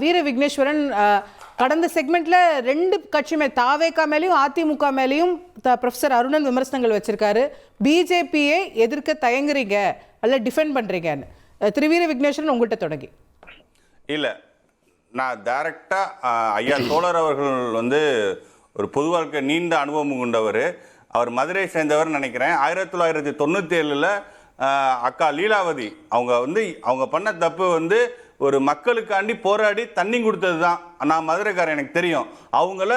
வீர விக்னேஸ்வரன் கடந்த செக்மெண்ட்ல ரெண்டு கட்சியுமே தாவேகா மேலேயும் அதிமுக மேலேயும் ப்ரொஃபசர் அருணன் விமர்சனங்கள் வச்சிருக்காரு. பிஜேபியை எதிர்க்க தயங்குறீங்க அல்ல டிஃபெண்ட் பண்றீங்கன்னு. திரு வீர விக்னேஸ்வரன் உங்கள்கிட்ட தொடங்கி. இல்லை, நான் டைரக்டாக ஐயா தோழர் அவர்கள் வந்து ஒரு பொது வாழ்க்கை நீண்ட அனுபவம் கொண்டவர். அவர் மதுரை சேர்ந்தவர் நினைக்கிறேன். 1997 அக்கா லீலாவதி அவங்க பண்ண தப்பு ஒரு மக்களுக்காண்டி போராடி தண்ணி கொடுத்தது தான். நான் மதுரைக்காரன், எனக்கு தெரியும். அவங்கள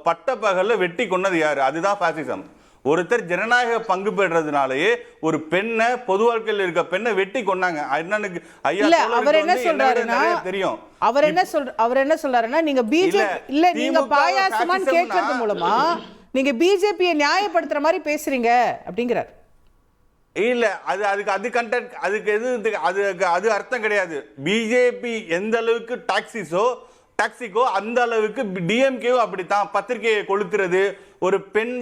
பட்ட பகல்ல வெட்டி கொண்டது யாரு? அதுதான் பாசிசம். ஒருத்தர் ஜனநாயக பங்கு பெற்றதுனாலேயே ஒரு பெண்ணை, பொது வாழ்க்கையில் இருக்க பெண்ணை வெட்டி கொண்டாங்க. அண்ணனுக்கு ஐயா அவர் என்ன சொல்றாருன்னா தெரியும். அவர் என்ன சொல்றாருன்னா நீங்க பிஜேபி இல்ல நீங்க பாயாசமான்னு கேட்கறது மூலமா நீங்க பிஜேபியை நியாயப்படுத்துற மாதிரி பேசுறீங்க அப்படிங்கிறார். இல்ல, அது கண்டென்ட், அதுக்கு எது அது அர்த்தம் கிடையாது. பிஜேபி எந்த அளவுக்கு டாக்ஸிக்கோ அந்த அளவுக்கு டிஎம்கேவும் அப்படித்தான். பத்திரிகையை கொளுத்துறது, ஒரு பெண்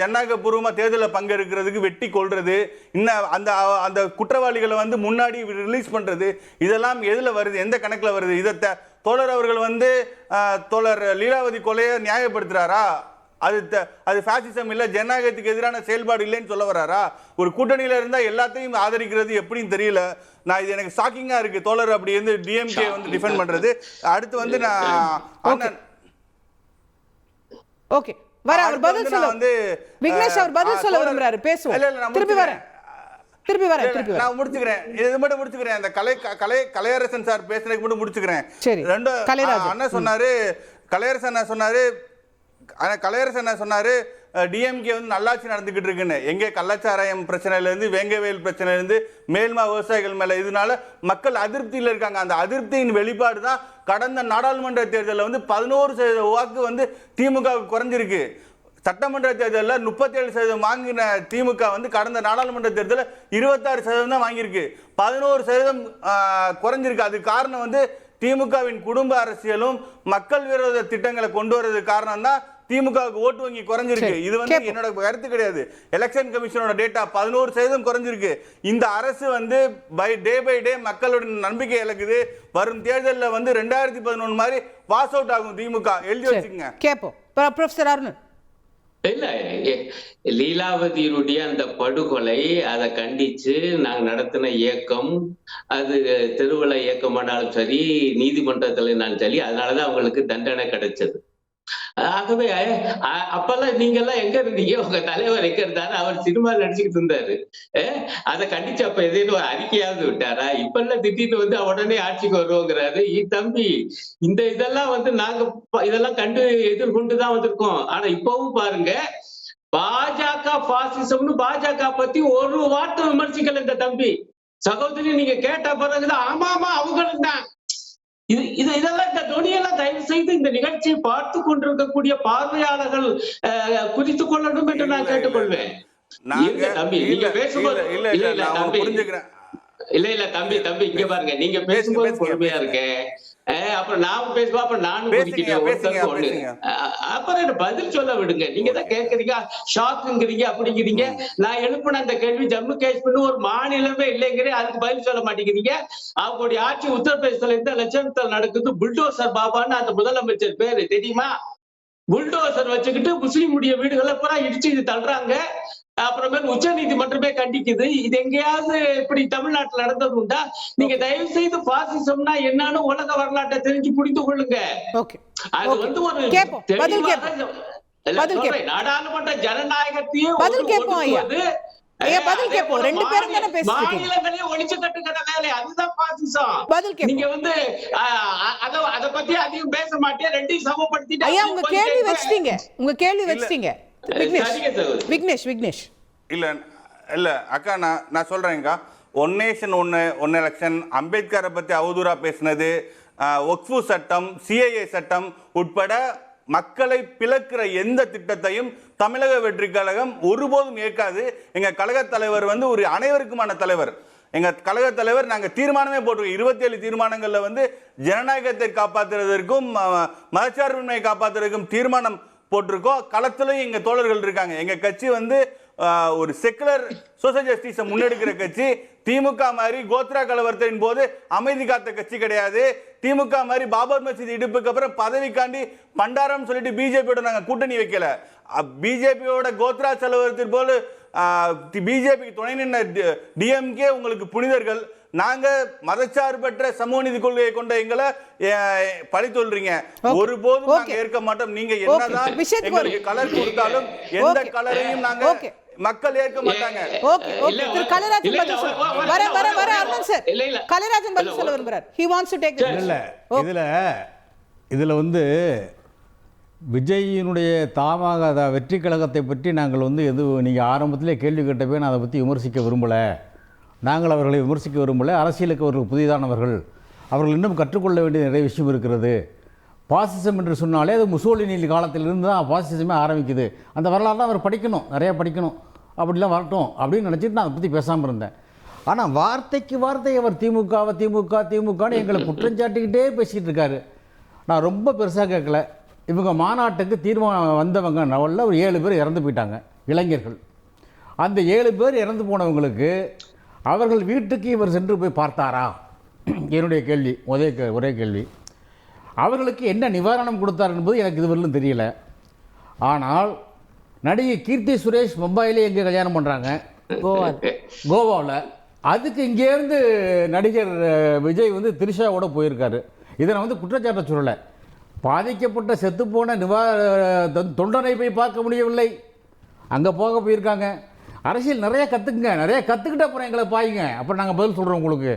ஜனநாயக பூர்வமா தேர்தலில் பங்கெடுக்கிறதுக்கு வெட்டி கொள்றது, இன்னும் அந்த குற்றவாளிகளை முன்னாடி ரிலீஸ் பண்றது, இதெல்லாம் எதுல வருது? எந்த கணக்குல வருது? இதை தோழர் அவர்கள் தோழர் லீலாவதி கொலையை நியாயப்படுத்துறாரா? அது பாசிசம் இல்ல, ஜனநாயகத்துக்கு எதிரான செயல்பாடு இல்லைன்னு சொல்ல வராரா? ஒரு கூட்டணியில இருந்தா எல்லாத்தையும் ஆதரிக்கிறது எப்படின்னு தெரியல. இது எனக்கு ஷாக்கிங்கா இருக்கு. தோழர் அப்படி டிஎம்கே டிஃபெண்ட் பண்றது. அடுத்து நான் ஓகே வர அவர் பதில் சொல்ல விக்னேஷ் அவர் பதில் சொல்ல விரும்புறாரு. பேசுவோம். திருப்பி வரேன். நான் முடிச்சுக்கிறேன். இது மட்டும் முடிச்சுக்கிறேன். அந்த கலையரசன் சார் பேசுறதுக்கு மட்டும் முடிச்சுக்கிறேன். ரெண்டு அண்ணா சொன்னாரு, கலையரசன் என்ன சொன்னாரு, டிஎம்கே நல்லாட்சி நடந்துகிட்டு இருக்குன்னு. எங்கே கள்ளச்சாராயம் பிரச்சனையிலேருந்து, வேங்கவேல் பிரச்சனையிலேருந்து, மேல்மா விவசாயிகள் மேலே இதனால மக்கள் அதிருப்தியில் இருக்காங்க. அந்த அதிருப்தியின் வெளிப்பாடு தான் கடந்த நாடாளுமன்ற தேர்தலில் 11% வாக்கு திமுக குறைஞ்சிருக்கு. சட்டமன்ற தேர்தலில் 37% வாங்கின திமுக கடந்த நாடாளுமன்ற தேர்தலில் 26% தான் வாங்கியிருக்கு. 11% குறைஞ்சிருக்கு. அது காரணம் திமுகவின் குடும்ப அரசியலும் மக்கள் விரோத திட்டங்களை கொண்டு வரது காரணம் தான் திமுகவுக்கு ஓட்டு வங்கி குறைஞ்சிருக்கு. இது என்னோட கருத்து கிடையாது. எலெக்ஷன் கமிஷனோட டேட்டா 11% குறைஞ்சிருக்கு. இந்த அரசு டே பை டே மக்களோட நம்பிக்கை இழக்குது. வரும் தேர்தலில் 2011 மாதிரி பாஸ் அவுட் ஆகும் திமுக. எழுதி வச்சுக்கங்க. கேப்போம் ப்ரொஃபசர் அருண். இல்ல, லீலாவதியினுடைய அந்த படுகொலை, அதை கண்டிச்சு நாங்க நடத்தின இயக்கம், அது தெருவில இயக்கமானாலும் சரி, நீதிமன்றத்திலும் சரி, அதனாலதான் அவங்களுக்கு தண்டனை கிடைச்சது. ஆகவே அப்பெல்லாம் நீங்க எல்லாம் எங்க இருந்தீங்க? உங்க தலைவர் எங்க இருந்தாரு? அவர் சினிமா நடிச்சுக்கிட்டு இருந்தாரு. அதை கண்டிச்சு அப்ப எதேனும் ஒரு அறிக்கையாவது விட்டாரா? இப்ப எல்லாம் திடீர்னு உடனே ஆட்சிக்கு வருவோங்கிறாரு. தம்பி, இந்த இதெல்லாம் நாங்க இதெல்லாம் கண்டு எதிர்கொண்டுதான் வந்திருக்கோம். ஆனா இப்பவும் பாருங்க, பாஜக பாசிசம்னு பாஜக பத்தி ஒரு வார்த்தை விமர்சிக்கல இந்த தம்பி. சகோதரி, நீங்க கேட்ட பிறகுதான் ஆமா அவங்களும் தான் இதெல்லாம், இந்த துணியெல்லாம் தயவு செய்து இந்த நிகழ்ச்சியை பார்த்து கொண்டிருக்கக்கூடிய பார்வையாளர்கள் குறித்துக் கொள்ளணும் என்று நான் கேட்டுக்கொள்வேன். தம்பி, நீங்க பேசும்போது இல்ல தம்பி இங்க பாருங்க, நீங்க பேசும்போது பொறுமையா இருக்கேன். அப்புறம் நான் பேசுவா, அப்புறம் நானும் அப்புறம் பதில் சொல்ல விடுங்க. நீங்க தான் கேட்கறீங்க, ஷாக்குங்கிறீங்க, அப்படிங்கிறீங்க. நான் எழுப்பின அந்த கேள்வி ஜம்மு காஷ்மீர் ஒரு மாநிலமே இல்லைங்கிறேன், அதுக்கு பதில் சொல்ல மாட்டேங்கிறீங்க. அவங்களுடைய ஆட்சி உத்தரப்பிரதேசத்துல இருந்து லட்சணத்தில் நடக்குது. புல்டோசர் பாபான்னு அந்த முதலமைச்சர் பேரு தெரியுமா? புல்டோசர் வச்சுக்கிட்டு முஸ்லீமுடைய வீடுகளை பூரா இடிச்சு இது தள்ளுறாங்க. அப்புறமேல் உச்ச நீதிமன்றமே கண்டிக்குது. இது எங்கேயாவது இப்படி தமிழ்நாட்டில் நடந்தது உண்டா? நீங்க தயவு செய்து பாசிசம்னா என்னன்னு உலக வரலாற்றை தெரிஞ்சு புரிந்து கொள்ளுங்க. அது ஒரு நாடாளுமன்ற ஜனநாயகத்தையும் மாநிலங்களையும் ஒழிச்சு கட்டுக்கிற வேலை, அதுதான் பாசிசம். நீங்க அத பத்தி அதிகம் பேச மாட்டேன். ரெண்டையும் சமப்படுத்திட்டு உங்க கேள்வி வச்சிட்டீங்க. விக்னேஷ் இல்ல அக்கா, நான் சொல்றேன்க்கா. ஒன் நேஷன் ஒன் எலெக்ஷன், அம்பேத்கரை பத்தி அவதூறா பேசினது, ஒக்ஃபு சட்டம், சிஏஏ சட்டம் உட்பட மக்களை பிளக்கிற எந்த திட்டத்தையும் தமிழக வெற்றி கழகம் ஒருபோதும் ஏற்காது. எங்க கழக தலைவர் ஒரு அனைவருக்குமான தலைவர். எங்க கழக தலைவர் நாங்க தீர்மானமே போட்டிருக்கோம். 27 தீர்மானங்கள்ல ஜனநாயகத்தை காப்பாற்றுவதற்கும் மதச்சார்பின்மையை காப்பாற்றுவதற்கும் தீர்மானம் போட்டிருக்கோம். களத்திலும் எங்க தோழர்கள் இருக்காங்க. எங்க கட்சி ஒரு செக்குலர் சோசியல் ஜஸ்டிஸை முன்னெடுக்கிற கட்சி. திமுக மாதிரி கோத்ரா கலவரத்தின் போது அமைதி காத்த கட்சி கிடையாது. திமுக மாதிரி பாபர் மசீத் இடிப்புக்கு அப்புறம் பதவிக்காண்டி பண்டாரம் சொல்லிட்டு பிஜேபியோட நாங்க கூட்டணி வைக்கல. பிஜேபியோட கோத்ரா கலவரத்தின் போது பிஜேபிக்கு துணை நின்ற டிஎம்கே உங்களுக்கு புனிதர்கள். நாங்க மதச்சார்பற்ற சமூக நீதி கொள்கையை கொண்ட எங்களை பழி சொல்றீங்க. ஒருபோதும் நாங்க ஏற்க மாட்டோம். நீங்க என்னதான் எங்களுக்கு கலர் கொடுத்தாலும் எந்த கலரையும் நாங்க மக்கள் ஏற்க மாட்டாங்க. ஓகே ஓகே திரு கலைராஜன் பதில் சொல்ல வர அருணன் சார் கலைராஜன் பதில் சொல்ல விரும்புறார். he wants to take இதுல வந்து விஜயினுடைய தாமாக வெற்றி கழகத்தை பற்றி நாங்கள் வந்து நீங்கள் ஆரம்பத்திலே கேள்வி கேட்டப்பே நான் அதை பற்றி விமர்சிக்க விரும்பலை. நாங்கள் அவர்களை விமர்சிக்க விரும்பலை. அரசியலுக்கு அவர்கள் புதிதானவர்கள். அவர்கள் இன்னும் கற்றுக்கொள்ள வேண்டிய நிறைய விஷயம் இருக்கிறது. பாசிசம் என்று சொன்னாலே அது முசோலினி காலத்திலிருந்து தான் பாசிசமே ஆரம்பிக்குது. அந்த வரலாறு தான் அவர் படிக்கணும், நிறையா படிக்கணும். அப்படிலாம் வரட்டும் அப்படின்னு நினச்சிட்டு நான் அதை பற்றி பேசாமல் இருந்தேன். ஆனால் வார்த்தைக்கு வார்த்தை அவர் திமுகன்னு எங்களை குற்றஞ்சாட்டிக்கிட்டே பேசிக்கிட்டு இருக்காரு. நான் ரொம்ப பெருசாக கேட்கல. இவங்க மாநாட்டுக்கு தீர்மானம் வந்தவங்க நவலில் ஒரு 7 பேர் இறந்து போயிட்டாங்க, இளைஞர்கள். அந்த 7 பேர் இறந்து போனவங்களுக்கு அவர்கள் வீட்டுக்கு இவர் சென்று போய் பார்த்தாரா? என்னுடைய கேள்வி, ஒரே கேள்வி. அவர்களுக்கு என்ன நிவாரணம் கொடுத்தார் என்பது எனக்கு இதுவரையிலும் தெரியல. ஆனால் நடிகை கீர்த்தி சுரேஷ் மும்பையிலே எங்கே கல்யாணம் பண்ணுறாங்க, கோவாவில். அதுக்கு இங்கேருந்து நடிகர் விஜய் வந்து திரிஷாவோட போயிருக்காரு. இதை நான் வந்து குற்றச்சாட்டை சொல்லலை. பாதிக்கப்பட்ட செத்துப்போன தொண்டனை போய் பார்க்க முடியவில்லை, அங்கே போயிருக்காங்க. அரசியல் நிறைய கற்றுக்குங்க, நிறைய கற்றுக்கிட்ட அப்புறம் எங்களை பாயுங்க, அப்புறம் நாங்கள் பதில் சொல்கிறோம் உங்களுக்கு.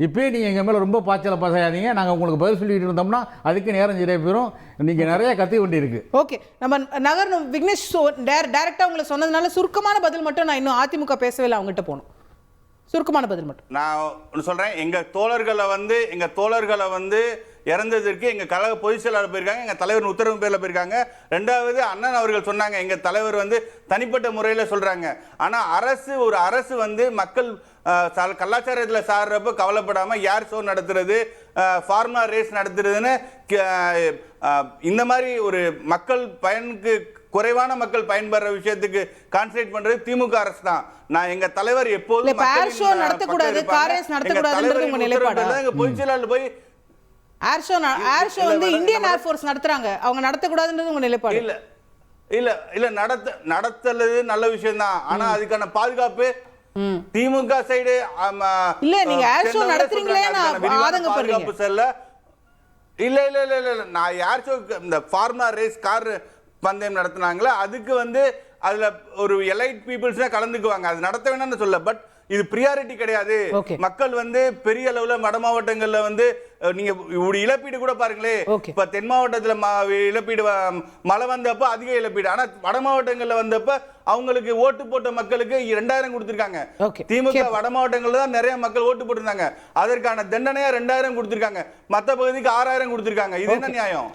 இப்போயே நீங்கள் எங்கள் மேலே ரொம்ப பாய்ச்சலை பாசாதீங்க. நாங்கள் உங்களுக்கு பதில் சொல்லிட்டு இருந்தோம்னா அதுக்கு நேரம் சரியாக போயிடும். நீங்கள் நிறைய கற்றுக்க வேண்டியிருக்கு. ஓகே, நம்ம நகரணும். விக்னேஷ் டைரெக்டாக உங்களை சொன்னதுனால சுருக்கமான பதில் மட்டும் நான் இன்னும் அதிமுக பேசவே இல்லை, அவங்ககிட்ட போகணும். சுருக்கமான பதில் மட்டும் நான் ஒன்று சொல்கிறேன். எங்கள் தோழர்களை வந்து இறந்ததற்கு எங்கள் கழக பொதுச் செயலாளர் போயிருக்காங்க, எங்கள் தலைவர் உத்தரவு பேரில் போயிருக்காங்க. 2வது அண்ணன் அவர்கள் சொன்னாங்க, எங்கள் தலைவர் வந்து தனிப்பட்ட முறையில் சொல்கிறாங்க. ஆனால் ஒரு அரசு வந்து மக்கள் கலாச்சாரத்தில் சாடுறப்ப கவலைப்படாமல் யார் ஷோ நடத்துறது, ஃபார்முலா ரேஸ் நடத்துறதுன்னு இந்த மாதிரி ஒரு மக்கள் பயனுக்கு குறைவான மக்கள் பயன்படுற விஷயத்துக்கு கான்சென்ட்ரேட் பண்றது திமுக அரசு தான். நான் எங்க தலைவர் எப்போதும் பொதுச் செயலாளர் போய் ஏர் ஷோ வந்து இந்தியன் ஏர் ஃபோர்ஸ் நடத்துறாங்க, அவங்க நடத்தக்கூடாதுன்றது உங்க நிலைப்பாடு? இல்ல நடத்தது நல்ல விஷயம் தான். ஆனா அதுக்கான பாதுகாப்பு திமுக சைடு இல்ல. நீங்க ஏர் ஷோ நடத்துறீங்களே, நான் ஆதங்கப்படுறீங்க. இல்ல நான் ஏர் ஷோ இந்த ஃபார்முலா ரேஸ் கார் பந்தயம் நடத்தினாங்களே அதுக்கு வந்து அதுல ஒரு எலைட் பீப்புள்ஸ் கலந்துக்குவாங்க, அது நடத்த வேணாம்னு சொல்ல. பட் இது பிரியாரிட்டி கிடையாது. மக்கள் வந்து பெரிய அளவுல வட மாவட்டங்கள்ல வந்து நீங்க இழப்பீடு கூட பாருங்களே, இப்ப தென் மாவட்டத்துல இழப்பீடு மழை வந்தப்ப அதிக இழப்பீடு, ஆனா வட மாவட்டங்கள்ல வந்தப்ப அவங்களுக்கு ஓட்டு போட்ட மக்களுக்கு 2000 கொடுத்திருக்காங்க. திமுக வட மாவட்டங்கள்ல தான் நிறைய மக்கள் ஓட்டு போட்டிருந்தாங்க, அதற்கான தண்டனையா 2000 கொடுத்திருக்காங்க, மத்த பகுதிக்கு 6000 கொடுத்திருக்காங்க. இது என்ன நியாயம்?